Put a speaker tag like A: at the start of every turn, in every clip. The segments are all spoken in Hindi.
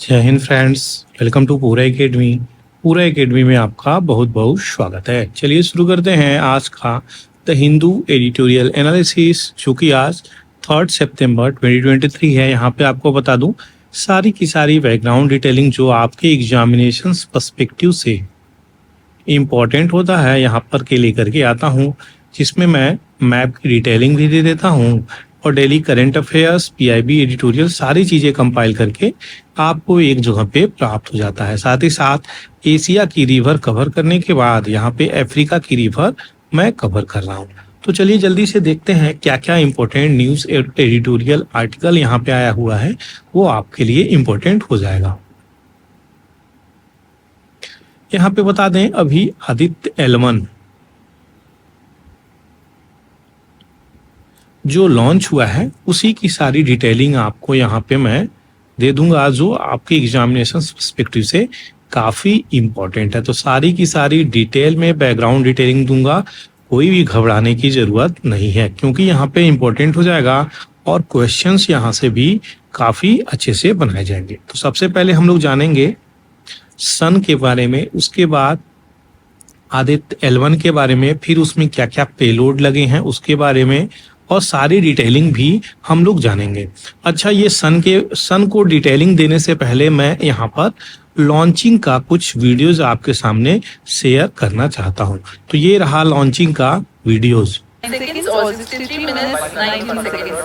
A: जय हिंद फ्रेंड्स। वेलकम टू पूरा एकेडमी। पूरा एकेडमी में आपका बहुत बहुत स्वागत है। चलिए शुरू करते हैं आज का द हिंदू एडिटोरियल एनालिसिस, जो कि आज 3 सितंबर 2023 है। यहाँ पे आपको बता दूं सारी की सारी बैकग्राउंड डिटेलिंग जो आपके एग्जामिनेशन पर्सपेक्टिव से इम्पॉर्टेंट होता है यहाँ पर के लेकर के आता हूँ, जिसमें मैं मैप की डिटेलिंग भी दे देता हूँ और daily current affairs, PIB editorial सारी चीज़ें कंपाइल करके आपको एक जगह पे प्राप्त हो जाता है। साथ ही साथ एशिया की रिवर कवर करने के बाद यहाँ पे अफ्रीका की रिवर मैं कवर कर रहा हूँ। तो चलिए जल्दी से देखते हैं क्या क्या इम्पोर्टेंट न्यूज़ एडिटोरियल आर्टिकल यहाँ पे आया हुआ है, वो आपके लिए इम्पोर्टेंट हो जाएगा। यहाँ पे बता दें अभी आदित्य L1 जो लॉन्च हुआ है उसी की सारी डिटेलिंग आपको यहाँ पे मैं दे दूंगा, जो आपके एग्जामिनेशन पर्सपेक्टिव से काफ़ी इम्पोर्टेंट है। तो सारी की सारी डिटेल में बैकग्राउंड डिटेलिंग दूंगा, कोई भी घबराने की ज़रूरत नहीं है, क्योंकि यहाँ पे इम्पोर्टेंट हो जाएगा और क्वेश्चंस यहाँ से भी काफ़ी अच्छे से बनाए जाएंगे। तो सबसे पहले हम लोग जानेंगे सन के बारे में, उसके बाद आदित्य L1 के बारे में, फिर उसमें क्या क्या पेलोड लगे हैं उसके बारे में, और सारी डिटेलिंग भी हम लोग जानेंगे। अच्छा, ये सन को डिटेलिंग देने से पहले मैं यहाँ पर लॉन्चिंग का कुछ वीडियोस आपके सामने शेयर करना चाहता हूँ। तो ये रहा लॉन्चिंग का videos.
B: seconds or 63 minutes 19 seconds.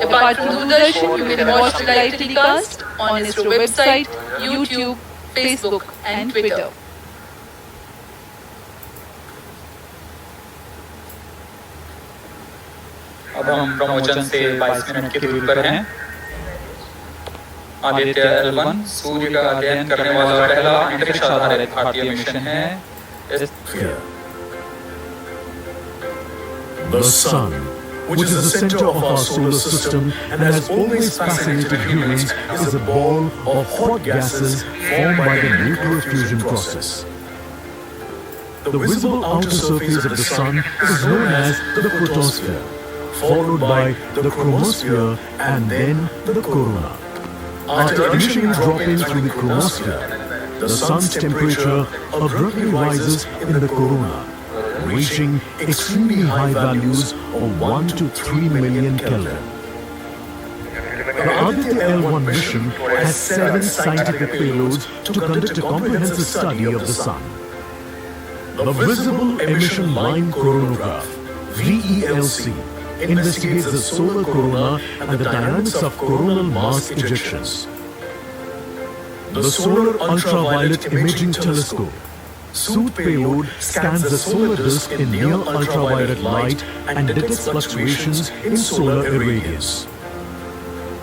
B: Apart from Doordarshan, you can watch the live telecast on ISRO website, YouTube, Facebook and Twitter.
C: अब हम प्रमोचन से 22 मिनट की दूरी पर हैं। आदित्य L1 सूर्य का अध्ययन करने वाला पहला अंतरिक्ष आधारित भारतीय मिशन है।
D: The Sun, which is the center of our solar system and has always fascinated humans, is a ball of hot gases formed by the nuclear fusion process. The visible outer surface of the Sun is known as the photosphere, followed by the chromosphere and then the corona. After emission dropping through the chromosphere, the Sun's temperature abruptly rises in the corona, reaching extremely high values of 1 to 3 million Kelvin. The Aditya L1 mission has 7 scientific payloads to conduct a comprehensive study of the Sun. The Visible Emission Line Coronagraph, VELC, investigates the solar corona and the dynamics of coronal mass ejections. The Solar Ultraviolet Imaging Telescope, SOOT payload, scans the solar disk in near ultraviolet light and detects fluctuations in solar irradiance.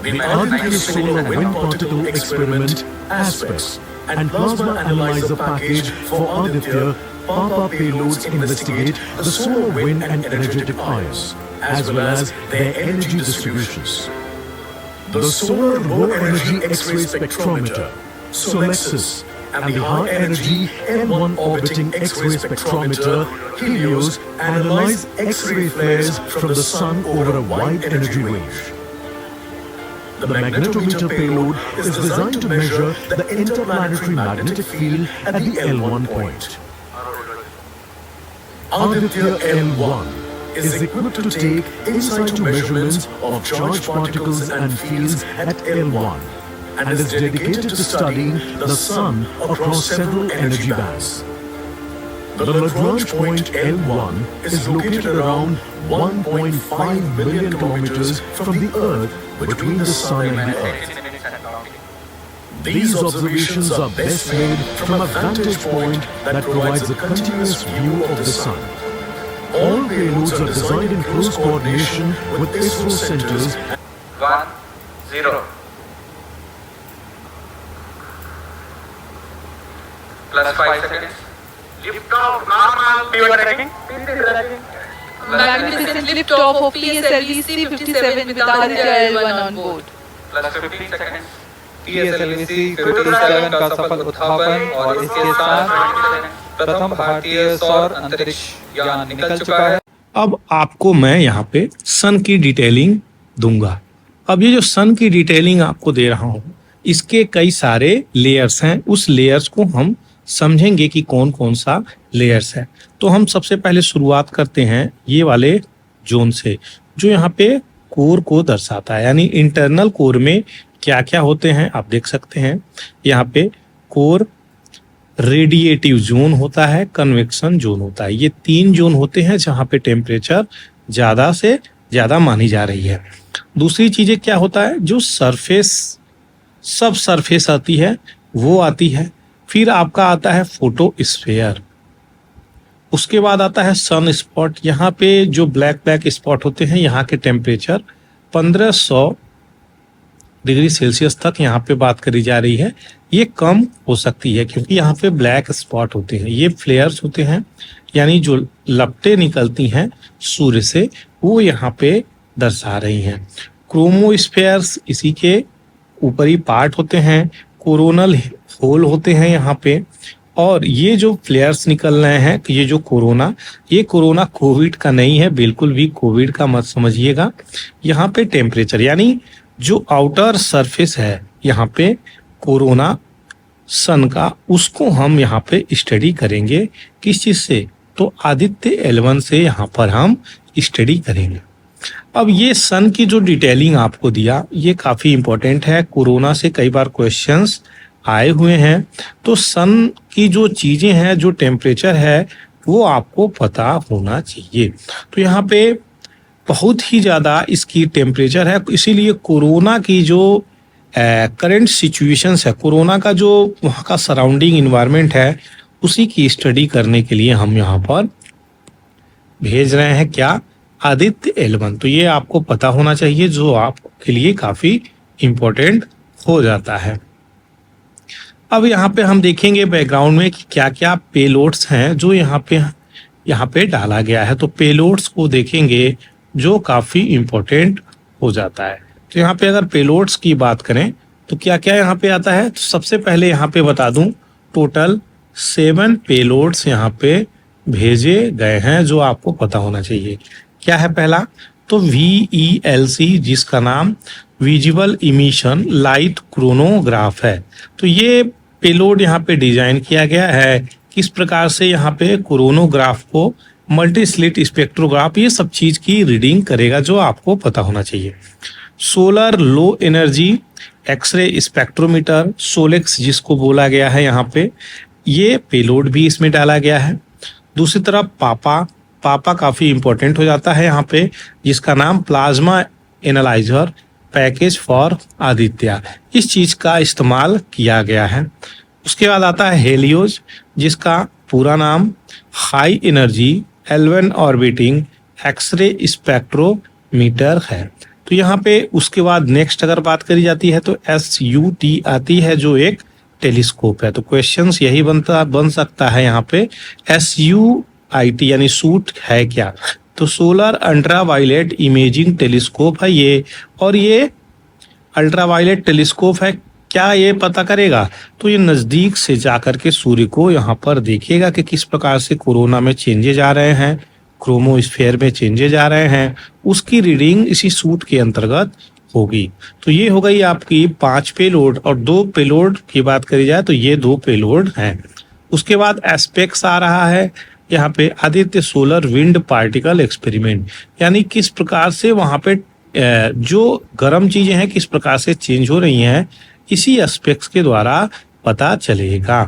D: The Aditya Solar Wind Particle Experiment, ASPEX, and Plasma Analyzer Package for Aditya PAPA payloads investigate the solar wind and energetic ions, as well as their energy distributions. The Solar Low Energy X-ray Spectrometer, SOLEXIS, and the High Energy M1 Orbiting X-ray Spectrometer, HELIOS, analyze X-ray flares from the Sun over a wide energy range. The magnetometer payload is designed to measure the interplanetary magnetic field at the L1 point. Aditya L1 is equipped to take in situ measurements of charged particles and fields at L1 and is dedicated to studying the Sun across several energy bands. The Lagrange point L1 is located around 1.5 billion kilometers from the Earth, between the Sun and the Earth. These observations are best made from a vantage point that provides a continuous view of the Sun. All payloads are designed in close coordination with ISRO centers.
C: 1 0 plus 5 seconds. Lift off normal. Pivot tracking.
B: Magnificent liftoff of PSLV C-57 with Aditya L1 on board.
C: plus 15 seconds. PSLV C-57 का सफल उत्थापन और इसके साथ प्रथम भारतीय सौर अंतरिक्ष यान निकल चुका है।
A: अब आपको मैं यहाँ पे सन की डिटेलिंग दूंगा। अब ये जो सन की डिटेलिंग आपको दे रहा हूँ, इसके कई सारे लेयर्स हैं, उस लेयर्स को हम समझेंगे कि कौन कौन सा लेयर्स है। तो हम सबसे पहले शुरुआत करते हैं ये वाले जोन से, जो यहाँ पे कोर को दर्शाता है, यानी इंटरनल कोर में क्या क्या होते हैं आप देख सकते हैं। यहाँ पे कोर रेडिएटिव जोन होता है, कन्वेक्शन जोन होता है। ये 3 जोन होते हैं जहाँ पे टेम्परेचर ज़्यादा से ज़्यादा मानी जा रही है। दूसरी चीज़ें क्या होता है, जो सरफेस सब सरफेस आती है वो आती है। फिर आपका आता है फोटोस्फीयर, उसके बाद आता है सन स्पॉट। यहाँ पे जो ब्लैक ब्लैक स्पॉट होते हैं, यहाँ के टेम्परेचर 1500 डिग्री सेल्सियस तक यहाँ पे बात करी जा रही है। ये कम हो सकती है क्योंकि यहाँ पे ब्लैक स्पॉट होते हैं, ये फ्लेयर्स होते हैं, यानी जो लपटें निकलती हैं सूर्य से वो यहाँ पे दर्शा रही हैं। क्रोमोस्फेयर्स इसी के ऊपरी पार्ट होते हैं, कोरोनल होल होते हैं यहाँ पे। और ये जो फ्लेयर्स निकल रहे हैं, ये जो ये कोरोना कोविड का नहीं है, बिल्कुल भी कोविड का मत समझिएगा। यहाँ पे टेम्परेचर यानी जो आउटर सरफेस है यहाँ पे कोरोना सन का, उसको हम यहाँ पे स्टडी करेंगे। किस चीज से, तो आदित्य L1 से यहाँ पर हम स्टडी करेंगे। अब ये सन की जो डिटेलिंग आपको दिया ये काफी इंपॉर्टेंट है, कोरोना से कई बार क्वेश्चंस आए हुए हैं। तो सन की जो चीजें हैं, जो टेम्परेचर है वो आपको पता होना चाहिए। तो यहाँ पे बहुत ही ज़्यादा इसकी टेम्परेचर है, इसीलिए कोरोना की जो करंट सिचुएशंस है, कोरोना का जो वहाँ का सराउंडिंग इन्वायरमेंट है, उसी की स्टडी करने के लिए हम यहाँ पर भेज रहे हैं क्या, आदित्य L1। तो ये आपको पता होना चाहिए, जो आपके लिए काफ़ी इम्पोर्टेंट हो जाता है। अब यहाँ पे हम देखेंगे बैकग्राउंड में कि क्या क्या पेलोड्स हैं जो यहाँ पे डाला गया है। तो पेलोड्स को देखेंगे जो काफ़ी इम्पोर्टेंट हो जाता है। तो यहाँ पे अगर पेलोड्स की बात करें तो क्या क्या यहाँ पे आता है, तो सबसे पहले यहाँ पे बता दूं टोटल 7 पेलोड्स यहाँ पे भेजे गए हैं जो आपको पता होना चाहिए। क्या है पहला, तो VELC, जिसका नाम विजिबल इमिशन लाइट क्रोनोग्राफ है। तो ये पेलोड यहाँ पे डिजाइन किया गया है किस प्रकार से, यहाँ पे क्रोनोग्राफ को मल्टी स्लिट स्पेक्ट्रोग्राफ ये सब चीज की रीडिंग करेगा, जो आपको पता होना चाहिए। Solar low energy x ray spectrometer, SoLEXS जिसको बोला गया है यहाँ पे, ये पेलोड भी इसमें डाला गया है। दूसरी तरफ पापा काफ़ी इंपॉर्टेंट हो जाता है यहाँ पे, जिसका नाम plasma analyser package for Aditya, इस चीज़ का इस्तेमाल किया गया है। उसके बाद आता है हेलियोज, जिसका पूरा नाम high energy L1 orbiting x ray spectrometer है। तो यहाँ पे उसके बाद नेक्स्ट अगर बात करी जाती है तो SUT आती है, जो एक टेलीस्कोप है। तो क्वेश्चंस यही बन सकता है यहाँ पे, SUIT यानी सूट है क्या, तो सोलर अल्ट्रावायलेट इमेजिंग टेलीस्कोप है ये। और ये अल्ट्रावायलेट टेलीस्कोप है, क्या ये पता करेगा, तो ये नज़दीक से जाकर के सूर्य को यहाँ पर देखेगा कि किस प्रकार से कोरोना में चेंजेज आ रहे हैं, क्रोमोस्फेयर में चेंजेज आ रहे हैं, उसकी रीडिंग इसी सूट के अंतर्गत होगी। तो ये हो गई आपकी 5 पेलोड, और 2 पेलोड की बात करी जाए तो ये 2 पेलोड हैं। उसके बाद एस्पेक्ट्स आ रहा है यहाँ पे, Aditya solar wind particle experiment, यानी किस प्रकार से वहाँ पे जो गर्म चीजें हैं किस प्रकार से चेंज हो रही हैं, इसी एस्पेक्ट्स के द्वारा पता चलेगा।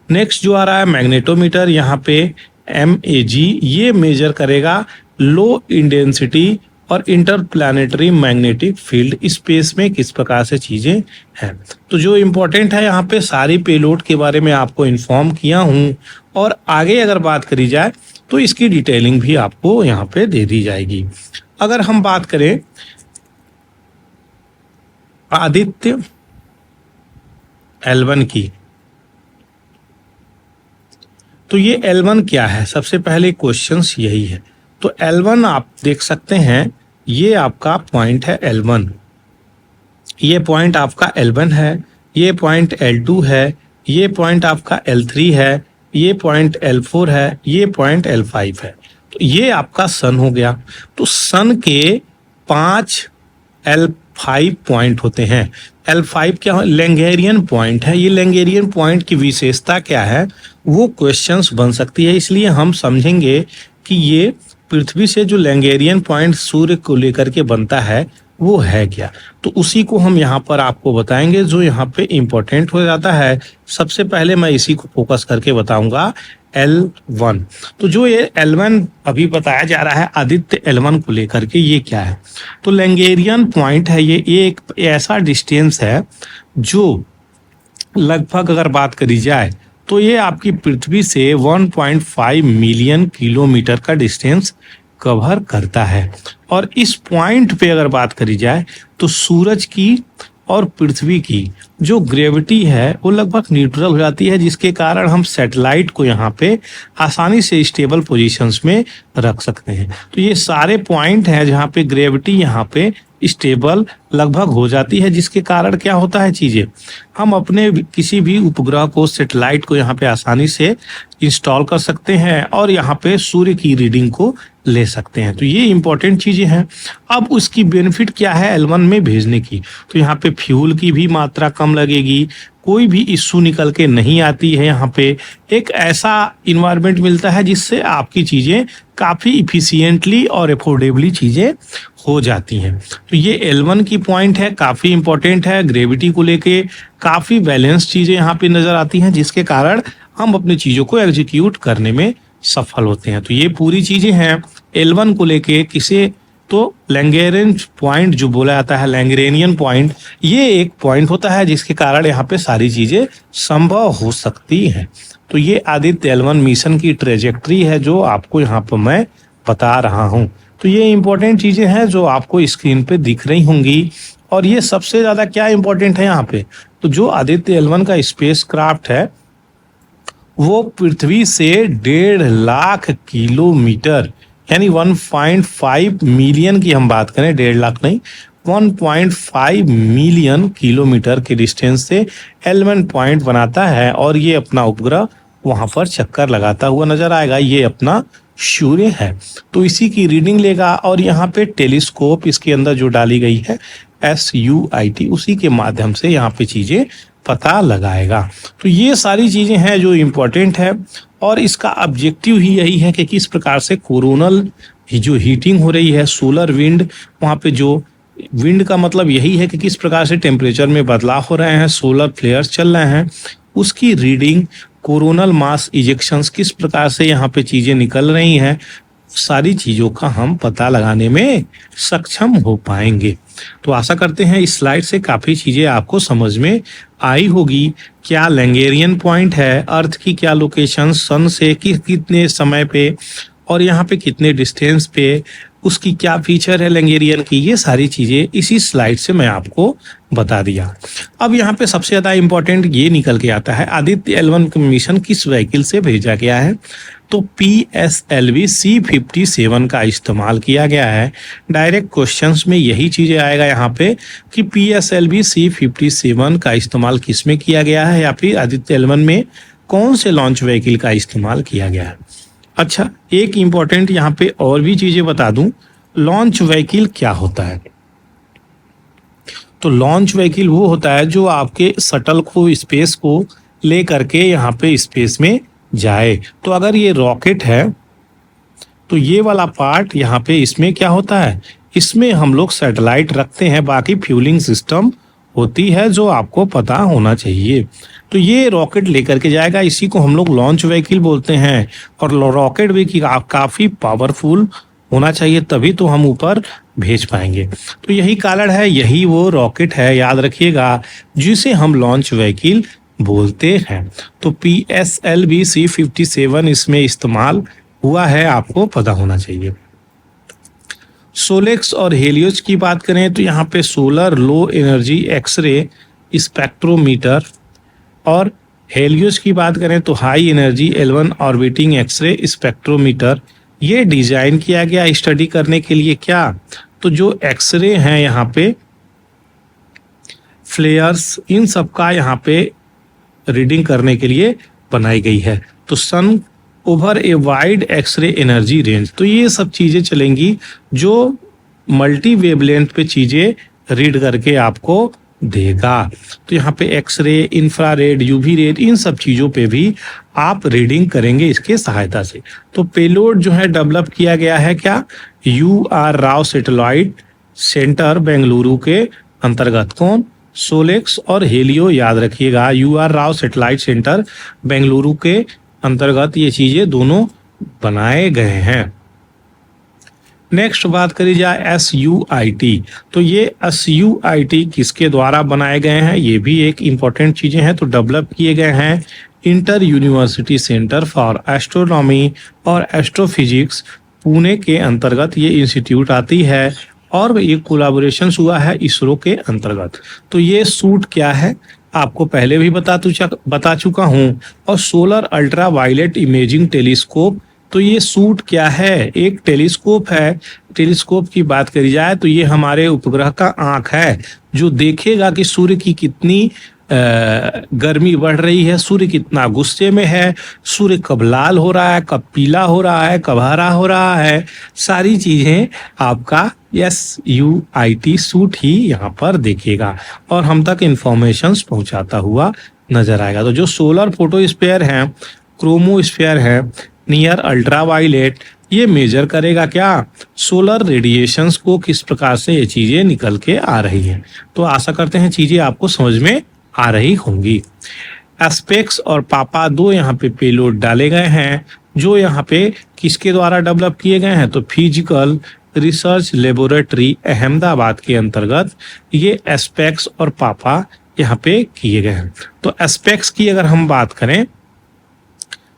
A: नेक्स्ट जो आ रहा है मैग्नेटोमीटर, यहाँ पे MAG, ये मेजर करेगा लो इंटेंसिटी और इंटरप्लैनेटरी मैग्नेटिक फील्ड, स्पेस में किस प्रकार से चीजें हैं। तो जो इम्पोर्टेंट है यहाँ पे सारी पेलोड के बारे में आपको इन्फॉर्म किया हूँ, और आगे अगर बात करी जाए तो इसकी डिटेलिंग भी आपको यहाँ पे दे दी जाएगी। अगर हम बात करें आदित्य L1 की, तो ये L1 क्या है, सबसे पहले क्वेश्चंस यही है। तो L1 आप देख सकते हैं, ये आपका पॉइंट है L1, ये पॉइंट आपका L1 है, ये पॉइंट L2 है, ये पॉइंट आपका L3 है, ये पॉइंट L4 है, ये पॉइंट L5 है। तो ये आपका सन हो गया। तो सन के 5 L5 पॉइंट होते हैं। L5 क्या है? लैंगेरियन पॉइंट है। ये लैंगेरियन पॉइंट की विशेषता क्या है वो क्वेश्चंस बन सकती है, इसलिए हम समझेंगे कि ये पृथ्वी से जो लैंगेरियन पॉइंट सूर्य को लेकर के बनता है वो है क्या। तो उसी को हम यहाँ पर आपको बताएंगे जो यहाँ पे इम्पोर्टेंट हो जाता है। सबसे पहले मैं इसी को फोकस करके बताऊंगा, L1। तो जो ये L1 अभी बताया जा रहा है आदित्य L1 को लेकर के, ये क्या है? तो लैंगेरियन पॉइंट है ये एक ऐसा डिस्टेंस है जो लगभग अगर बात करी जाए तो ये आपकी पृथ्वी से 1.5 मिलियन किलोमीटर का डिस्टेंस कवर करता है। और इस पॉइंट पे अगर बात करी जाए तो सूरज की और पृथ्वी की जो ग्रेविटी है वो लगभग न्यूट्रल हो जाती है, जिसके कारण हम सैटेलाइट को यहाँ पे आसानी से स्टेबल पोजीशंस में रख सकते हैं। तो ये सारे पॉइंट हैं जहाँ पे ग्रेविटी यहाँ पे स्टेबल लगभग हो जाती है, जिसके कारण क्या होता है चीजें, हम अपने किसी भी उपग्रह को, सैटेलाइट को यहाँ पे आसानी से इंस्टॉल कर सकते हैं और यहाँ पे सूर्य की रीडिंग को ले सकते हैं। तो ये इंपॉर्टेंट चीजें हैं। अब उसकी बेनिफिट क्या है L1 में भेजने की? तो यहाँ पे फ्यूल की भी मात्रा कम लगेगी, कोई भी इश्यू निकल के नहीं आती है। यहाँ पे एक ऐसा इन्वायरमेंट मिलता है जिससे आपकी चीजें काफी इफिशिएंटली और अफोर्डेबली चीजें हो जाती हैं। तो ये L1 की पॉइंट है, काफी इंपॉर्टेंट है। ग्रेविटी को लेके काफी बैलेंस चीजें यहाँ पे नजर आती हैं, जिसके कारण हम अपनी चीजों को एग्जीक्यूट करने में सफल होते हैं। तो ये पूरी चीजें हैं L1 को लेके। किसे तो लैंगेरियन पॉइंट जो बोला जाता है, लैंगेरियन पॉइंट, ये एक पॉइंट होता है जिसके कारण यहाँ पे सारी चीजें संभव हो सकती हैं। तो ये आदित्य L1 मिशन की ट्रेजेक्ट्री है जो आपको यहाँ पर मैं बता रहा हूँ। तो ये इंपॉर्टेंट चीजें हैं जो आपको स्क्रीन पे दिख रही होंगी। और ये सबसे ज्यादा क्या इंपॉर्टेंट है यहाँ पे, तो जो आदित्य L1 का स्पेस क्राफ्ट है वो पृथ्वी से 1.5 लाख किलोमीटर यानी 1.5 मिलियन की हम बात करें, 1.5 लाख नहीं, 1.5 मिलियन किलोमीटर के डिस्टेंस से L1 पॉइंट बनाता है। और ये अपना उपग्रह वहां पर चक्कर लगाता हुआ नजर आएगा। ये अपना सूर्य है, तो इसी की रीडिंग लेगा। और यहाँ पे टेलीस्कोप इसके अंदर जो डाली गई है SUIT, उसी के माध्यम से यहाँ पे चीजें पता लगाएगा। तो ये सारी चीजें हैं जो इम्पोर्टेंट है। और इसका ऑब्जेक्टिव ही यही है कि किस प्रकार से कोरोनल जो हीटिंग हो रही है, सोलर विंड, वहाँ पे जो विंड का मतलब यही है कि किस प्रकार से टेम्परेचर में बदलाव हो रहे हैं, सोलर फ्लेयर्स चल रहे हैं, उसकी रीडिंग, कोरोनल मास इजेक्शंस किस प्रकार से यहाँ पे चीजें निकल रही हैं, सारी चीजों का हम पता लगाने में सक्षम हो पाएंगे। तो आशा करते हैं इस स्लाइड से काफी चीजें आपको समझ में आई होगी। क्या लैंगेरियन पॉइंट है, अर्थ की क्या लोकेशन, सन से कितने समय पे और यहाँ पे कितने डिस्टेंस पे, उसकी क्या फीचर है लैंगेरियन की, ये सारी चीजें इसी स्लाइड से मैं आपको बता दिया। अब यहाँ पे सबसे ज्यादा इंपॉर्टेंट ये निकल के आता है, आदित्य L1 मिशन किस व्हीकल से भेजा गया है? तो PSLV C57 का इस्तेमाल किया गया है। डायरेक्ट क्वेश्चंस में यही चीजें आएगा यहाँ पे कि PSLV C57 का इस्तेमाल किस में किया गया है, या फिर आदित्य L1 में कौन से लॉन्च व्हीकल का इस्तेमाल किया गया है। अच्छा, एक इम्पॉर्टेंट यहाँ पे और भी चीजें बता दूं, लॉन्च व्हीकल क्या होता है? तो लॉन्च व्हीकल वो होता है जो आपके शटल को, स्पेस को ले करके यहाँ पे स्पेस में जाए। तो अगर ये रॉकेट है तो ये वाला पार्ट यहाँ पे इसमें क्या होता है, इसमें हम लोग सैटेलाइट रखते हैं, बाकी फ्यूलिंग सिस्टम होती है जो आपको पता होना चाहिए। तो ये रॉकेट लेकर के जाएगा, इसी को हम लोग लॉन्च व्हीकल बोलते हैं। और रॉकेट भी काफी पावरफुल होना चाहिए, तभी तो हम ऊपर भेज पाएंगे। तो यही कारण है, यही वो रॉकेट है, याद रखिएगा, जिसे हम लॉन्च व्हीकल बोलते हैं। तो PSLV C57 इसमें इस्तेमाल हुआ है, आपको पता होना चाहिए। सोलेक्स और हेलियोज की बात करें तो यहाँ पे solar low energy x ray spectrometer, और हेलियोज की बात करें तो high energy L1 orbiting x ray spectrometer, ये डिजाइन किया गया स्टडी करने के लिए। क्या? तो जो एक्सरे हैं यहाँ पे, फ्लेयर्स, इन सब का यहाँ पे रीडिंग करने के लिए बनाई गई है। तो sun over a wide X-ray energy range, तो ये सब चीजें चलेंगी जो मल्टी वेवलेंथ पे चीजें रीड करके आपको देगा। तो यहाँ पे एक्सरे, इंफ्रारेड, यूवी रेड, इन सब चीज़ों पे भी आप रीडिंग करेंगे इसके सहायता से। तो पेलोड जो है डेवलप किया गया है क्या, UR Rao satellite centre Bengaluru के अंतर्गत। कौन, सोलेक्स और हेलियो, याद रखिएगा UR Rao satellite centre Bengaluru के अंतर्गत ये चीज़ें दोनों बनाए गए हैं। नेक्स्ट बात करी जाए SUIT, तो ये SUIT किसके द्वारा बनाए गए हैं, ये भी एक इम्पॉर्टेंट चीज़ें हैं। तो डेवलप किए गए हैं inter university centre for astronomy और एस्ट्रोफिजिक्स, पुणे के अंतर्गत ये इंस्टीट्यूट आती है और ये कोलैबोरेशन हुआ है इसरो के अंतर्गत। तो ये सूट क्या है आपको पहले भी बता चुका हूँ। और solar ultraviolet imaging telescope, तो ये सूट क्या है, एक टेलीस्कोप है। टेलीस्कोप की बात करी जाए तो ये हमारे उपग्रह का आँख है जो देखेगा कि सूर्य की कितनी गर्मी बढ़ रही है, सूर्य कितना गुस्से में है, सूर्य कब लाल हो रहा है, कब पीला हो रहा है, कब हरा हो रहा है, सारी चीज़ें आपका SUIT सूट ही यहाँ पर देखेगा और हम तक इंफॉर्मेशंस पहुँचाता हुआ नजर आएगा। तो जो सोलर फोटोस्फीयर है, क्रोमोस्फीयर है, नियर अल्ट्रावायलेट, ये मेजर करेगा क्या, सोलर रेडिएशंस को, किस प्रकार से ये चीज़ें निकल के आ रही हैं। तो आशा करते हैं चीज़ें आपको समझ में आ रही होंगी। एस्पेक्स और पापा दो यहाँ पे पेलोड डाले गए हैं जो यहाँ पे किसके द्वारा डेवलप किए गए हैं, तो फिजिकल रिसर्च लेबोरेटरी अहमदाबाद के अंतर्गत ये एस्पेक्स और पापा यहाँ पे किए गए हैं। तो एस्पेक्स की अगर हम बात करें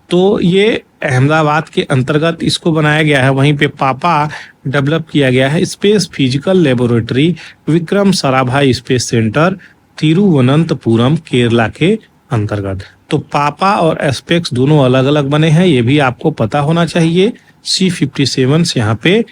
A: तो ये अहमदाबाद के अंतर्गत इसको बनाया गया है, वहीं पे पापा डेवलप किया गया है space physical laboratory Vikram Sarabhai space centre Thiruvananthapuram Kerala के अंतर्गत। तो पापा और एस्पेक्स दोनों अलग अलग बने हैं, ये भी आपको पता होना चाहिए। C57 यहाँ पे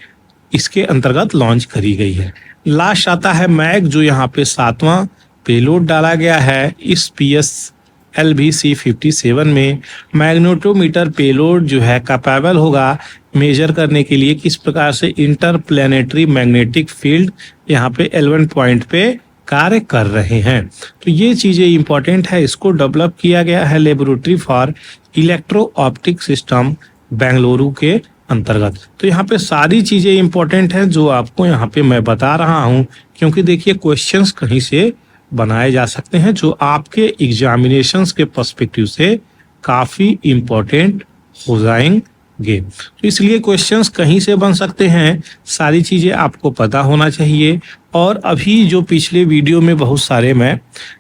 A: इसके अंतर्गत लॉन्च करी गई है। लास्ट आता है मैग, जो यहाँ पे 7वां पेलोड डाला गया है इस PSLV C57 में। मैग्नेटोमीटर पेलोड जो है कैपेबल होगा मेजर करने के लिए किस प्रकार से इंटरप्लैनेटरी मैग्नेटिक फील्ड यहाँ पे L1 पॉइंट पे कार्य कर रहे हैं। तो ये चीज़ें इंपॉर्टेंट है, इसको डेवलप किया गया है laboratory for electro optic system Bengaluru के अंतर्गत। तो यहाँ पे सारी चीज़ें इंपॉर्टेंट हैं जो आपको यहाँ पे मैं बता रहा हूँ, क्योंकि देखिए क्वेश्चंस कहीं से बनाए जा सकते हैं जो आपके एग्जामिनेशंस के पर्सपेक्टिव से काफ़ी इम्पोर्टेंट हो जाएंगे। तो इसलिए क्वेश्चंस कहीं से बन सकते हैं, सारी चीज़ें आपको पता होना चाहिए। और अभी जो पिछले वीडियो में बहुत सारे मैं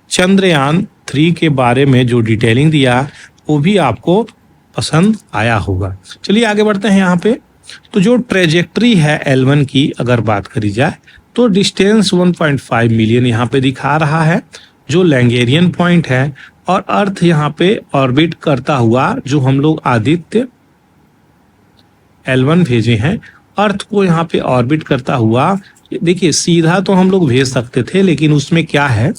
A: चंद्रयान 3 के बारे में जो डिटेलिंग दिया वो भी आपको पसंद आया होगा। चलिए आगे बढ़ते हैं यहाँ पे। तो जो ट्रेजेक्ट्री है L1 की अगर बात करी जाए तो डिस्टेंस 1.5 मिलियन यहाँ पे दिखा रहा है जो लैंगेरियन पॉइंट है, और अर्थ यहाँ पे ऑर्बिट करता हुआ जो हम लोग आदित्य L1 भेजे हैं, अर्थ को यहाँ पे ऑर्बिट करता हुआ, देखिए सीधा तो हम लोग भेज सकते थे लेकिन उसमें क्या है,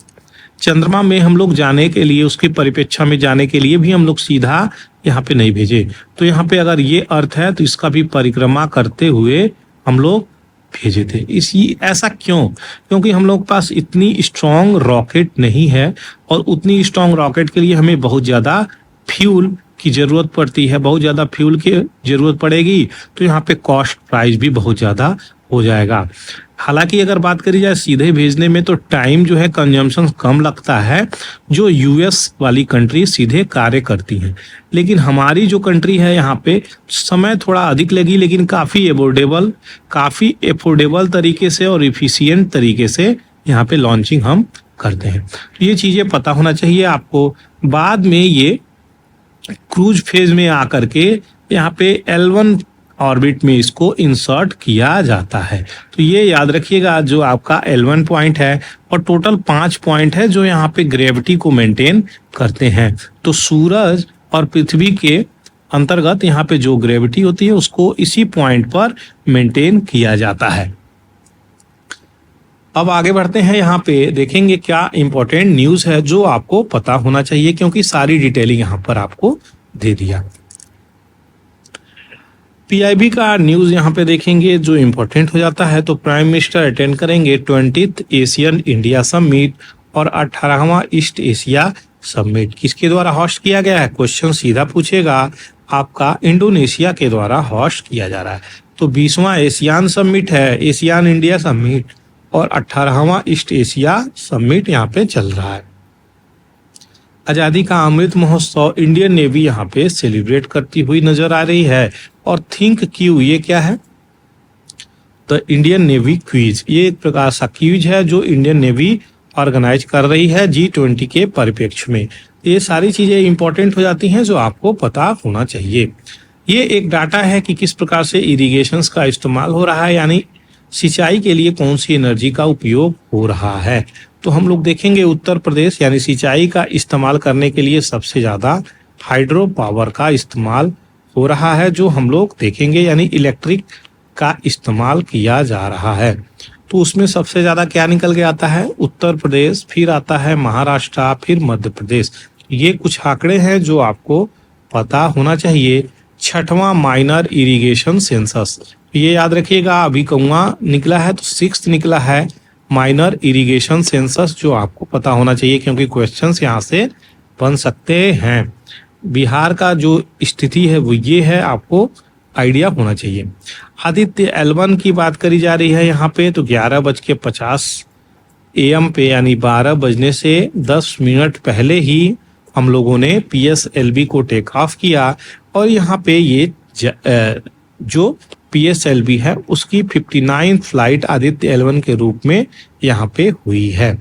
A: चंद्रमा में हम लोग जाने के लिए, उसके परिप्रेक्ष्य में जाने के लिए भी हम लोग सीधा यहाँ पे नहीं भेजे। तो यहाँ पे अगर ये अर्थ है तो इसका भी परिक्रमा करते हुए हम लोग भेजे थे। ऐसा क्यों, क्योंकि हम लोग पास इतनी स्ट्रॉन्ग रॉकेट नहीं है और उतनी स्ट्रॉन्ग रॉकेट के लिए हमें बहुत ज़्यादा फ्यूल की ज़रूरत पड़ती है, बहुत ज़्यादा फ्यूल की ज़रूरत पड़ेगी, तो यहाँ पे कॉस्ट प्राइस भी बहुत ज़्यादा हो जाएगा। हालांकि अगर बात करी जाए सीधे भेजने में तो टाइम जो है कंजम्पशन कम लगता है जो US वाली कंट्री सीधे कार्य करती हैं, लेकिन हमारी जो कंट्री है यहाँ पे समय थोड़ा अधिक लगी, लेकिन काफ़ी एफोर्डेबल तरीके से और इफिशियंट तरीके से यहाँ पे लॉन्चिंग हम करते हैं। तो ये चीज़ें पता होना चाहिए आपको। बाद में ये क्रूज फेज में आकर के यहाँ पे L1 ऑर्बिट में इसको इंसर्ट किया जाता है। तो ये याद रखिएगा जो आपका L1 पॉइंट है, और टोटल 5 पॉइंट है जो यहाँ पे ग्रेविटी को मेंटेन करते हैं। तो सूरज और पृथ्वी के अंतर्गत यहाँ पे जो ग्रेविटी होती है उसको इसी पॉइंट पर मेंटेन किया जाता है। अब आगे बढ़ते हैं, यहाँ पे देखेंगे क्या इंपॉर्टेंट न्यूज़ है जो आपको पता होना चाहिए, क्योंकि सारी डिटेलिंग यहाँ पर आपको दे दिया। पीआईबी का न्यूज यहाँ पे देखेंगे जो इम्पोर्टेंट हो जाता है। तो प्राइम मिनिस्टर अटेंड करेंगे 20th एशियन इंडिया समिट और 18वां ईस्ट एशिया समिट किसके द्वारा होस्ट किया गया है? क्वेश्चन सीधा पूछेगा आपका, इंडोनेशिया के द्वारा होस्ट किया जा रहा है। तो 20वां एशियान समिट है, एशियान इंडिया समिट, और 18वां ईस्ट एशिया समिट यहाँ पे चल रहा है। आजादी का अमृत महोत्सव इंडियन नेवी यहाँ पे सेलिब्रेट करती हुई नजर आ रही है। और थिंक क्यू ये क्या है? तो इंडियन नेवी क्विज, ये एक प्रकार सा क्विज है जो इंडियन नेवी ऑर्गेनाइज कर रही है G20 के परिप्रेक्ष्य में। ये सारी चीजें इंपॉर्टेंट हो जाती हैं जो आपको पता होना चाहिए। ये एक डाटा है कि किस प्रकार से इरिगेशंस का इस्तेमाल हो रहा है, यानी सिंचाई के लिए कौन सी एनर्जी का उपयोग हो रहा है। तो हम लोग देखेंगे उत्तर प्रदेश यानी सिंचाई का इस्तेमाल करने के लिए सबसे ज्यादा हाइड्रो पावर का इस्तेमाल हो रहा है, जो हम लोग देखेंगे, यानी इलेक्ट्रिक का इस्तेमाल किया जा रहा है। तो उसमें सबसे ज्यादा क्या निकल के आता है? उत्तर प्रदेश, फिर आता है महाराष्ट्र, फिर मध्य प्रदेश। ये कुछ आंकड़े हैं जो आपको पता होना चाहिए। 6वां माइनर इरिगेशन सेंसस, ये याद रखिएगा। अभी कहूँगा निकला है तो 6th निकला है माइनर इरिगेशन सेंसस, जो आपको पता होना चाहिए क्योंकि क्वेश्चंस यहाँ से बन सकते हैं। बिहार का जो स्थिति है वो ये है, आपको आइडिया होना चाहिए। आदित्य L1 की बात करी जा रही है यहाँ पे, तो 11:50 AM पे यानी 12 बजने से 10 मिनट पहले ही हम लोगों ने PSLV को टेक ऑफ किया। और यहाँ पे ये जो PSLV है उसकी 59 फ्लाइट आदित्य L1 के रूप में यहाँ पे हुई है।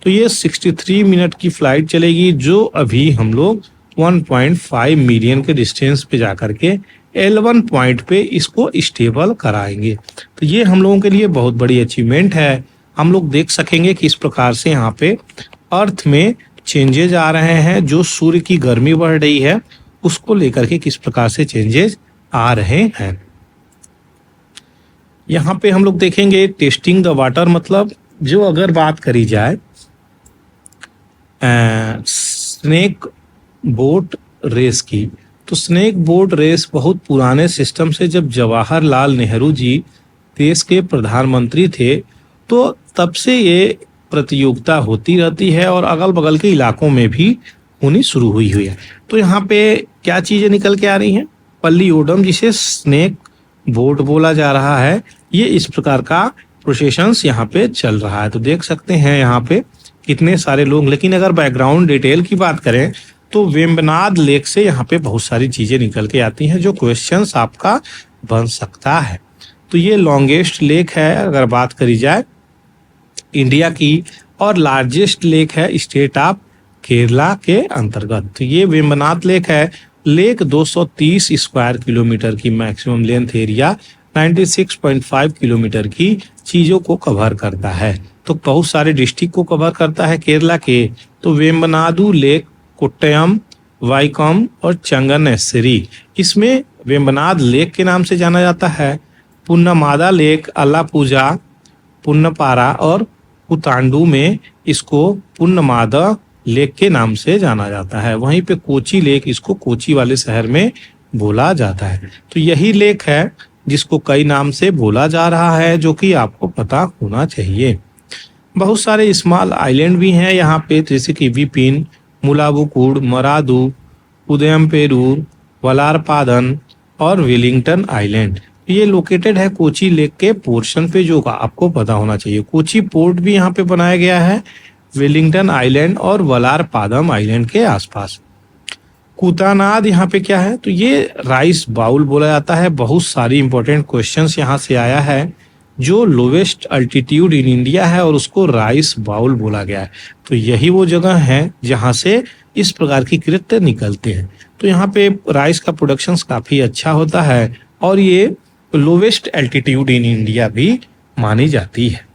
A: तो ये 63 मिनट की फ्लाइट चलेगी, जो अभी हम लोग 1.5 मिलियन के डिस्टेंस पे जाकर के L1 पॉइंट पे इसको स्टेबल कराएंगे। तो ये हम लोगों के लिए बहुत बड़ी अचीवमेंट है। हम लोग देख सकेंगे कि इस प्रकार से यहाँ पे अर्थ में चेंजेज आ रहे हैं, जो सूर्य की गर्मी बढ़ रही है उसको लेकर के किस प्रकार से चेंजेस आ रहे हैं। यहाँ पे हम लोग देखेंगे टेस्टिंग द वाटर, मतलब जो अगर बात करी जाए स्नेक बोट रेस की, तो स्नेक बोट रेस बहुत पुराने सिस्टम से, जब जवाहरलाल नेहरू जी देश के प्रधानमंत्री थे तो तब से ये प्रतियोगिता होती रहती है और अगल बगल के इलाकों में भी होनी शुरू हुई है। तो यहाँ पे क्या चीजें निकल के आ रही हैं? पल्लियोडम, जिसे स्नेक बोट बोला जा रहा है, ये इस प्रकार का प्रोसेशंस यहाँ पे चल रहा है। तो देख सकते हैं यहाँ पे कितने सारे लोग। लेकिन अगर बैकग्राउंड डिटेल की बात करें तो वेम्बनाड लेक से यहाँ पे बहुत सारी चीजें निकल के आती हैं जो क्वेश्चंस आपका बन सकता है। तो ये लॉन्गेस्ट लेक है अगर बात करी जाए इंडिया की, और लार्जेस्ट लेक है स्टेट ऑफ केरला के अंतर्गत। तो ये वेम्बनाड लेक है। लेक 230 स्क्वायर किलोमीटर की मैक्सिमम लेंथ एरिया 96.5 किलोमीटर की चीजों को कवर करता है। तो बहुत सारे डिस्ट्रिक्ट को कवर करता है केरला के। तो वेम्बनाडु लेक, कोट्टयम, वाइकम और चंगनेस्सेरी, इसमें वेम्बनाड लेक के नाम से जाना जाता है। पुन्नमादा लेक, अलापुजा, पुन्नपारा और पुतांडु में इसको पुन्नमादा लेक के नाम से जाना जाता है। वहीं पे कोची लेक, इसको कोची वाले शहर में बोला जाता है। तो यही लेक है जिसको कई नाम से बोला जा रहा है, जो कि आपको पता होना चाहिए। बहुत सारे स्मॉल आइलैंड भी हैं यहाँ पे, जैसे कि विपिन, मुलाबुकुड़, मरादू, उदयमपेरूर, वलारपादन और वेलिंगटन आइलैंड। ये लोकेटेड है कोची लेक के पोर्शन पे, जो आपको पता होना चाहिए। कोची पोर्ट भी यहाँ पे बनाया गया है वेलिंगटन आइलैंड और वलारपादम आइलैंड के आसपास। कूतानाद यहाँ पे क्या है? तो ये राइस बाउल बोला जाता है। बहुत सारी इंपॉर्टेंट क्वेश्चंस यहाँ से आया है। जो लोवेस्ट अल्टीट्यूड इन इंडिया है और उसको राइस बाउल बोला गया है। तो यही वो जगह है जहाँ से इस प्रकार की कृत्य निकलते हैं। तो यहाँ पे राइस का प्रोडक्शन काफी अच्छा होता है और ये लोवेस्ट एल्टीट्यूड इन इंडिया भी मानी जाती है।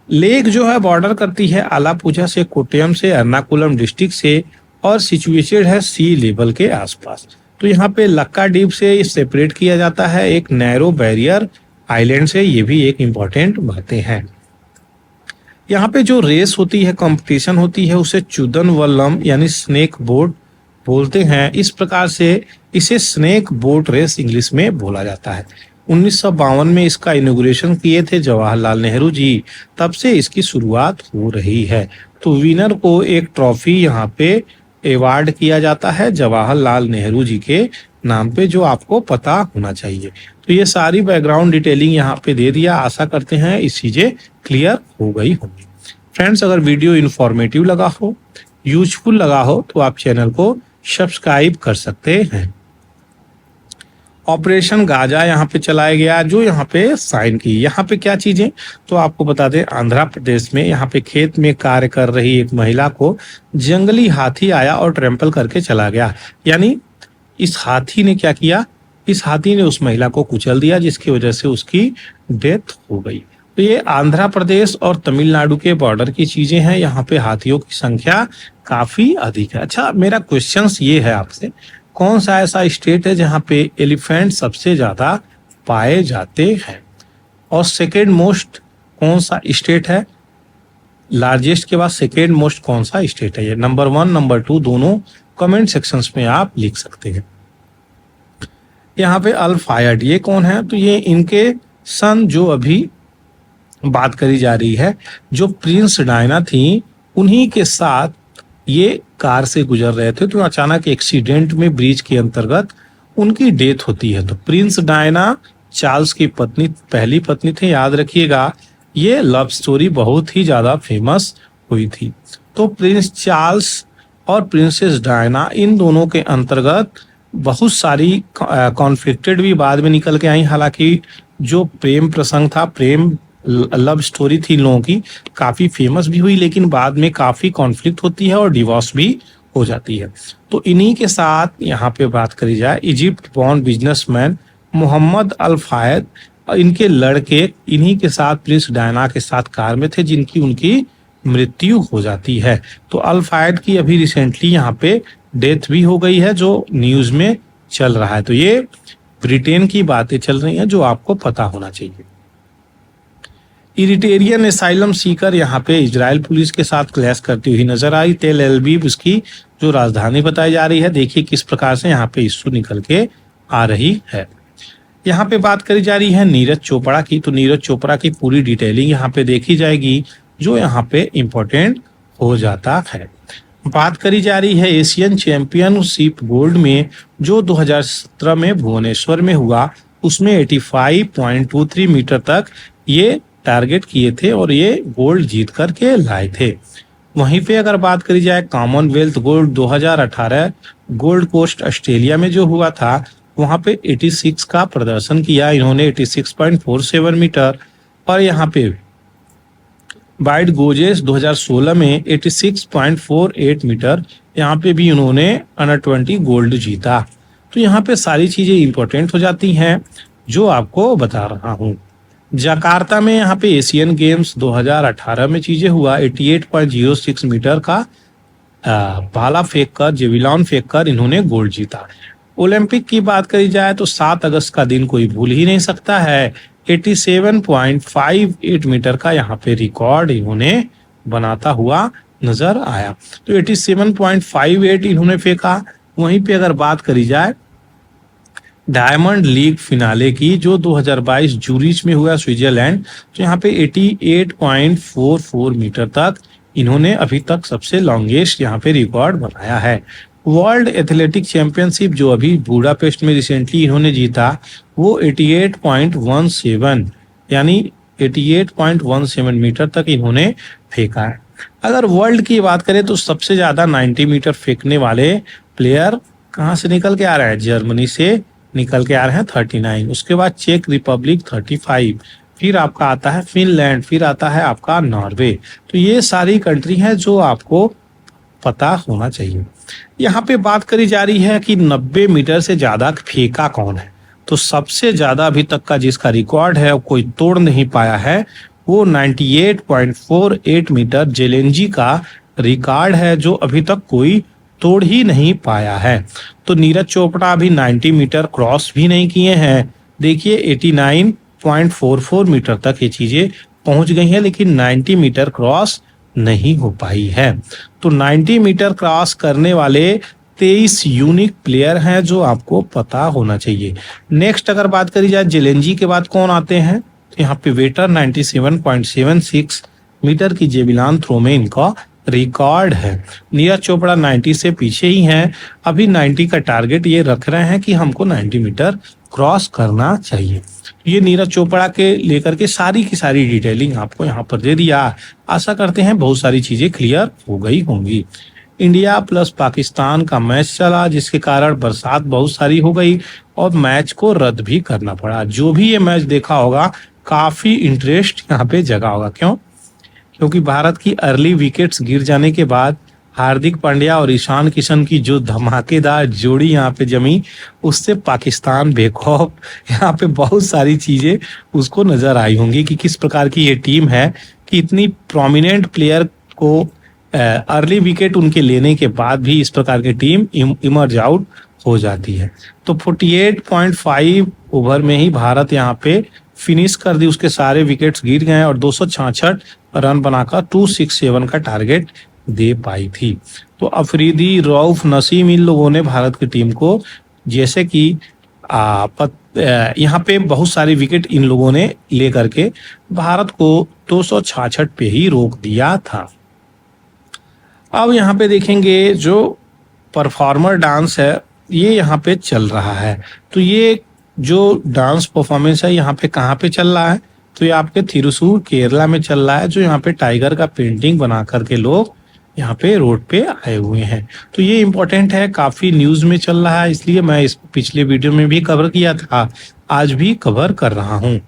A: लेक जो है बॉर्डर करती है आलापुझा से, कोट्टयम से, एर्नाकुलम डिस्ट्रिक्ट से और सिचुएटेड है सी लेवल के आसपास। तो यहाँ पे लक्काडीप से सेपरेट किया जाता है एक नैरो बैरियर आइलैंड से। ये भी एक इम्पॉर्टेंट बातें हैं। यहाँ पे जो रेस होती है, कंपटीशन होती है, उसे चुदन वल्लम यानी स्नेक बोट बोलते हैं। इस प्रकार से इसे स्नेक बोट रेस इंग्लिश में बोला जाता है। 1952 में इसका इनॉग्रेशन किए थे जवाहरलाल नेहरू जी, तब से इसकी शुरुआत हो रही है। तो विनर को एक ट्रॉफी यहाँ पे अवार्ड किया जाता है जवाहरलाल नेहरू जी के नाम पे, जो आपको पता होना चाहिए। तो ये सारी बैकग्राउंड डिटेलिंग यहाँ पे दे दिया। आशा करते हैं इस चीजें क्लियर हो गई होंगी। फ्रेंड्स, अगर वीडियो इन्फॉर्मेटिव लगा हो, यूजफुल लगा हो, तो आप चैनल को सब्सक्राइब कर सकते हैं। ऑपरेशन गाजा यहाँ पे चलाया गया, जो यहाँ पे साइन की। यहाँ पे क्या चीजें, तो आपको बता दें, आंध्र प्रदेश में यहाँ पे खेत में कार्य कर रही एक महिला को जंगली हाथी आया और ट्रैम्पल करके चला गया। यानी इस हाथी ने क्या किया, इस हाथी ने उस महिला को कुचल दिया, जिसकी वजह से उसकी डेथ हो गई। तो ये आंध्र प्रदेश और तमिलनाडु के बॉर्डर की चीजें हैं। यहाँ पे हाथियों की संख्या काफी अधिक है। अच्छा, मेरा क्वेश्चन ये है आपसे, कौन सा ऐसा स्टेट है जहाँ पे एलिफेंट सबसे ज्यादा पाए जाते हैं? और सेकेंड मोस्ट कौन सा स्टेट है? लार्जेस्ट के बाद सेकेंड मोस्ट कौन सा स्टेट है? ये नंबर 1, नंबर 2 दोनों कमेंट सेक्शंस में आप लिख सकते हैं। यहाँ पे अल फायड ये कौन है? तो ये इनके सन, जो अभी बात करी जा रही है, जो प्रिंस डायना थी, उन्हीं के साथ ये कार से गुजर रहे थे, तो अचानक एक्सीडेंट में ब्रिज के अंतर्गत उनकी डेथ होती है। तो प्रिंस डायना चार्ल्स की पत्नी, पहली पत्नी थे, याद रखिएगा। ये लव स्टोरी बहुत ही ज्यादा फेमस हुई थी। तो प्रिंस चार्ल्स और प्रिंसेस डायना, इन दोनों के अंतर्गत बहुत सारी कॉन्फ्लिक्टेड भी बाद में निकल के आई। हालांकि जो प्रेम प्रसंग था, प्रेम लव स्टोरी थी इन लोगों की, काफी फेमस भी हुई, लेकिन बाद में काफी कॉन्फ्लिक्ट होती है और डिवोर्स भी हो जाती है। तो इन्हीं के साथ यहाँ पे बात करी जाए, इजिप्ट बॉर्न बिजनेसमैन मोहम्मद अल फायद, इनके लड़के इन्हीं के साथ प्रिंस डायना के साथ कार में थे, जिनकी उनकी मृत्यु हो जाती है। तो अल फायद की अभी रिसेंटली यहाँ पे डेथ भी हो गई है, जो न्यूज में चल रहा है। तो ये ब्रिटेन की बातें चल रही हैं, जो आपको पता होना चाहिए। इरिटेरियन एसाइलम सीकर यहाँ पे इजराइल पुलिस के साथ क्लैश करती हुई नजर आई। तेल एलबीब उसकी जो राजधानी बताई जा रही है। देखिए किस प्रकार से यहाँ पे इश्यू निकल के आ रही है। यहाँ पे बात करी जा रही है नीरज चोपड़ा की। तो नीरज चोपड़ा की पूरी डिटेलिंग यहाँ पे देखी जाएगी, जो यहाँ पे इम्पोर्टेंट हो जाता है। बात करी जा रही है एशियन चैंपियनशिप गोल्ड में, जो 2017 में भुवनेश्वर में हुआ, उसमें 85.23 मीटर तक ये टारगेट किए थे और ये गोल्ड जीत करके लाए थे। वहीं पे अगर बात करी जाए Commonwealth gold 2018 Gold Coast Australia में जो हुआ था, वहां पे 86 का प्रदर्शन किया इन्होंने, 86.47 मीटर। और यहाँ पे वाइट गोजेस 2016 में 86.48 मीटर, यहाँ पे भी उन्होंने अंडर 20 गोल्ड जीता। तो यहाँ पे सारी चीजें इंपॉर्टेंट हो जाती हैं, जो आपको बता रहा हूँ। जकार्ता में यहाँ पे एशियन गेम्स 2018 में चीजें हुआ, 88.06 मीटर का भाला फेंक कर, जेविलॉन फेंक कर इन्होंने गोल्ड जीता। ओलंपिक की बात करी जाए तो 7 अगस्त का दिन कोई भूल ही नहीं सकता है। 87.58 मीटर का यहाँ पे रिकॉर्ड इन्होंने बनाता हुआ नजर आया। तो 87.58 इन्होंने फेंका। वहीं पे अगर बात करी जाए डायमंड लीग फिनाले की, जो 2022 जूरिच में हुआ स्विट्जरलैंड, तो यहाँ पे 88.44 मीटर तक इन्होंने अभी तक सबसे लॉन्गेस्ट यहाँ पे रिकॉर्ड बनाया है। वर्ल्ड एथलेटिक चैंपियनशिप जो अभी बुडापेस्ट में रिसेंटली इन्होंने जीता, वो 88.17 यानी 88.17 मीटर तक इन्होंने फेंका है। अगर वर्ल्ड की बात करें तो सबसे ज्यादा 90 मीटर फेंकने वाले प्लेयर कहाँ से निकल के आ रहे हैं? जर्मनी से निकल के आ रहे हैं 39, उसके बाद चेक रिपब्लिक 35, फिर आपका आता है फिनलैंड, फिर आता है आपका नॉर्वे। तो ये सारी कंट्री है जो आपको पता होना चाहिए। यहाँ पे बात करी जा रही है कि 90 मीटर से ज्यादा फेंका कौन है। तो सबसे ज्यादा अभी तक का जिसका रिकॉर्ड है कोई तोड़ नहीं पाया है, वो 98.48 मीटर जेलेंजी का रिकॉर्ड है, जो अभी तक कोई तोड़ ही नहीं पाया है। तो नीरज चोपड़ा अभी 90 मीटर क्रॉस भी नहीं किए हैं। देखिए 89.44 मीटर तक ये चीजें पहुंच गई हैं, लेकिन 90 मीटर क्रॉस नहीं हो पाई है। तो 90 मीटर क्रॉस करने वाले 23 यूनिक प्लेयर हैं जो आपको पता होना चाहिए। नेक्स्ट अगर बात करी जाए जेलेंजी के बाद कौन आते हैं, तो यहाँ पे वेटर 97.76 मीटर की जेबिलान थ्रो में इनका रिकॉर्ड है। नीरज चोपड़ा 90 से पीछे ही हैं, अभी 90 का टारगेट ये रख रहे हैं कि हमको 90 मीटर क्रॉस करना चाहिए। ये नीरज चोपड़ा के लेकर के सारी की सारी डिटेलिंग आपको यहाँ पर दे दिया। आशा करते हैं बहुत सारी चीजें क्लियर हो गई होंगी। इंडिया प्लस पाकिस्तान का मैच चला जिसके कारण बरसात बहुत सारी हो गई और मैच को रद्द भी करना पड़ा। जो भी ये मैच देखा होगा काफी इंटरेस्ट यहाँ पे जगा होगा। क्यों? क्योंकि भारत की अर्ली विकेट्स गिर जाने के बाद हार्दिक पांड्या और ईशान किशन की जो धमाकेदार जोड़ी यहाँ पे जमी, उससे पाकिस्तान बेखौफ, यहाँ पे बहुत सारी चीजें उसको नजर आई होंगी कि किस प्रकार की ये टीम है कि इतनी प्रोमिनेंट प्लेयर को अर्ली विकेट उनके लेने के बाद भी इस प्रकार की टीम इमर्ज आउट हो जाती है। तो 48.5 ओवर में ही भारत यहाँ पे फिनिश कर दी, उसके सारे विकेट्स गिर गए और 266 रन बनाकर 267 का टारगेट दे पाई थी। तो अफरीदी, रऊफ, नसीम इन लोगों ने भारत की टीम को जैसे कि यहाँ पे बहुत सारे विकेट इन लोगों ने लेकर के भारत को 266 पे ही रोक दिया था। अब यहाँ पे देखेंगे जो परफॉर्मर डांस है ये यहाँ पे चल रहा है। तो ये जो डांस परफॉर्मेंस है यहाँ पे कहाँ पे चल रहा है, तो ये आपके थिरुसूर केरला में चल रहा है। जो यहाँ पे टाइगर का पेंटिंग बना करके लोग यहाँ पे रोड पे आए हुए हैं। तो ये इम्पोर्टेंट है, काफी न्यूज में चल रहा है, इसलिए मैं इस पिछले वीडियो में भी कवर किया था, आज भी कवर कर रहा हूँ।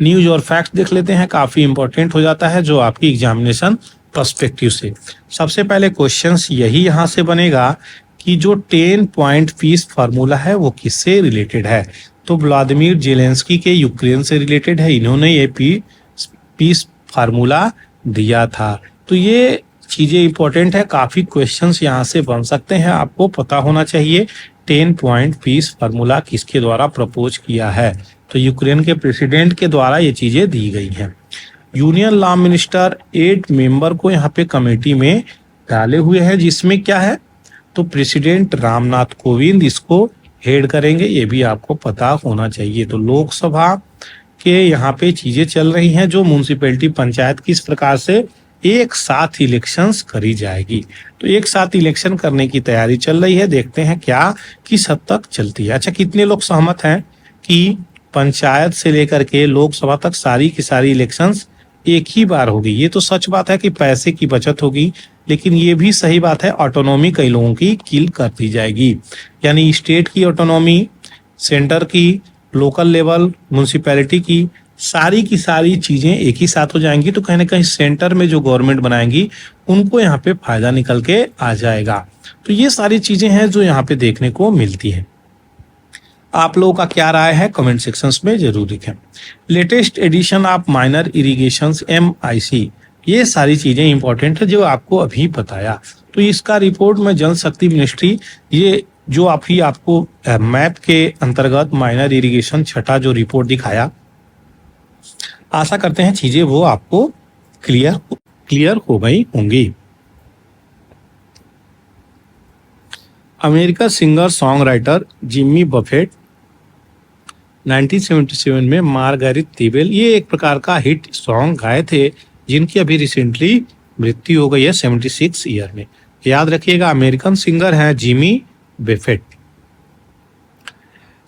A: न्यूज और फैक्ट देख लेते हैं, काफी इंपॉर्टेंट हो जाता है जो आपकी एग्जामिनेशन पर्सपेक्टिव से। सबसे पहले क्वेश्चंस यही यहाँ से बनेगा कि जो 10 पॉइंट पीस फार्मूला है वो किससे रिलेटेड है, तो व्लादिमीर जेलेंस्की के यूक्रेन से रिलेटेड है। इन्होंने ये पीस फार्मूला दिया था। तो ये चीजें इंपॉर्टेंट है, काफी क्वेश्चंस यहाँ से बन सकते हैं, आपको पता होना चाहिए 10 पॉइंट पीस फार्मूला किसके द्वारा प्रपोज किया है, तो यूक्रेन के प्रेसिडेंट के द्वारा ये चीजें दी गई हैं। यूनियन लॉ मिनिस्टर 8 मेंबर को यहाँ पे कमेटी में डाले हुए हैं, जिसमें क्या है, तो प्रेसिडेंट रामनाथ कोविंद इसको हेड करेंगे, ये भी आपको पता होना चाहिए। तो लोकसभा के यहाँ पे चीजें चल रही हैं, जो म्युनिसिपैलिटी पंचायत किस प्रकार से एक साथ इलेक्शंस करी जाएगी, तो एक साथ इलेक्शन करने की तैयारी चल रही है। देखते हैं क्या किस हद तक चलती है। अच्छा, कितने लोग सहमत हैं कि पंचायत से लेकर के लोकसभा तक सारी की सारी इलेक्शंस एक ही बार होगी? ये तो सच बात है कि पैसे की बचत होगी, लेकिन ये भी सही बात है ऑटोनॉमी कई लोगों की किल कर दी जाएगी। यानी स्टेट की ऑटोनॉमी, सेंटर की, लोकल लेवल, म्युनिसिपैलिटी की सारी चीजें एक ही साथ हो जाएंगी। तो कहीं ना कहीं सेंटर में जो गवर्नमेंट बनाएंगी उनको यहाँ पे फायदा निकल के आ जाएगा। तो ये सारी चीजें हैं जो यहाँ पे देखने को मिलती है। आप लोगों का क्या राय है कमेंट सेक्शंस में जरूर लिखें। Latest edition of minor irrigations MIC, ये सारी चीजें इंपॉर्टेंट है जो आपको अभी बताया। तो इसका रिपोर्ट में जल शक्ति मिनिस्ट्री, ये जो आपको मैप के अंतर्गत माइनर इरिगेशन छठा जो रिपोर्ट दिखाया, आशा करते हैं चीजें वो आपको क्लियर हो गई होंगी। America singer song writer Jimmy Buffett 1977 में मार्गारेट तीबेल, ये एक प्रकार का हिट सॉन्ग गाए थे, जिनकी अभी रिसेंटली मृत्यु हो गई है 76 ईयर में। याद रखिएगा अमेरिकन सिंगर हैं Jimmy Buffett.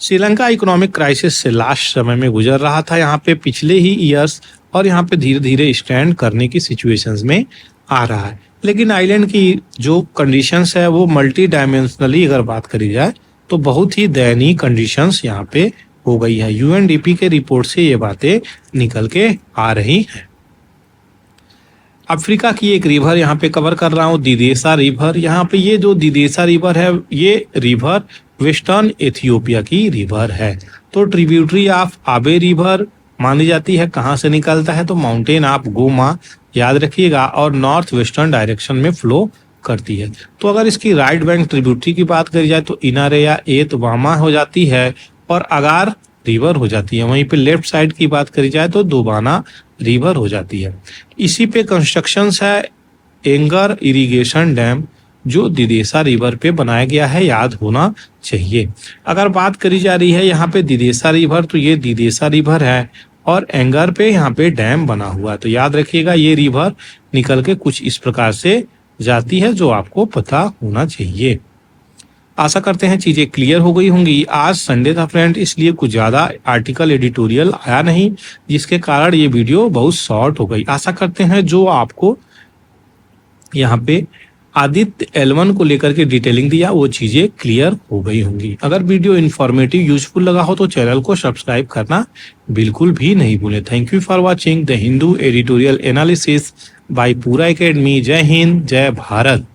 A: Sri Lanka economic crisis से लास्ट समय में गुजर रहा था यहाँ पे पिछले ही ईयर्स, और यहाँ पे धीरे धीरे स्टैंड करने की सिचुएशंस में आ रहा है। लेकिन आइलैंड की जो कंडीशंस है वो मल्टी डायमेंशनली अगर बात करी जाए तो बहुत ही दयनीय कंडीशंस यहाँ पे हो गई है। UNDP के रिपोर्ट से ये बातें निकल के आ रही हैं। अफ्रीका की एक रिवर यहाँ पे कवर कर रहा हूँ, दिदेसा रिवर। यहाँ पे ये जो दिदेसा रिवर है, ये रिवर वेस्टर्न एथियोपिया की रिवर है। तो ट्रिब्यूटरी ऑफ आबे रिवर मानी जाती है। कहाँ से निकलता है, तो माउंटेन ऑफ गोमा, याद रखिएगा, और नॉर्थ वेस्टर्न डायरेक्शन में फ्लो करती है। तो अगर इसकी राइट बैंक ट्रिब्यूटरी की बात करी जाए तो इनारेया एतवामा हो जाती है और अगार रिवर हो जाती है। वहीं पे लेफ्ट साइड की बात करी जाए तो दोबाना रिवर हो जाती है। इसी पे कंस्ट्रक्शंस है एंगर इरिगेशन डैम, जो दिदेसा रिवर पे बनाया गया है, याद होना चाहिए। अगर बात करी जा रही है यहाँ पे दिदेसा रिवर, तो ये दिदेसा रिवर है और एंगर पे यहाँ पे डैम बना हुआ है। तो याद रखिएगा ये रिवर निकल के कुछ इस प्रकार से जाती है, जो आपको पता होना चाहिए। आशा करते हैं चीजें क्लियर हो गई होंगी। आज संडे था फ्रेंड, इसलिए कुछ ज्यादा आर्टिकल एडिटोरियल आया नहीं, जिसके कारण ये वीडियो बहुत शॉर्ट हो गई। आशा करते हैं जो आपको यहाँ पे आदित्य L1 को लेकर के डिटेलिंग दिया वो चीजें क्लियर हो गई होंगी। अगर वीडियो इन्फॉर्मेटिव यूजफुल लगा हो तो चैनल को सब्सक्राइब करना बिल्कुल भी नहीं भूलें। Thank you for watching the Hindu editorial analysis bye पूरा एकेडमी। जय हिंद, जय भारत।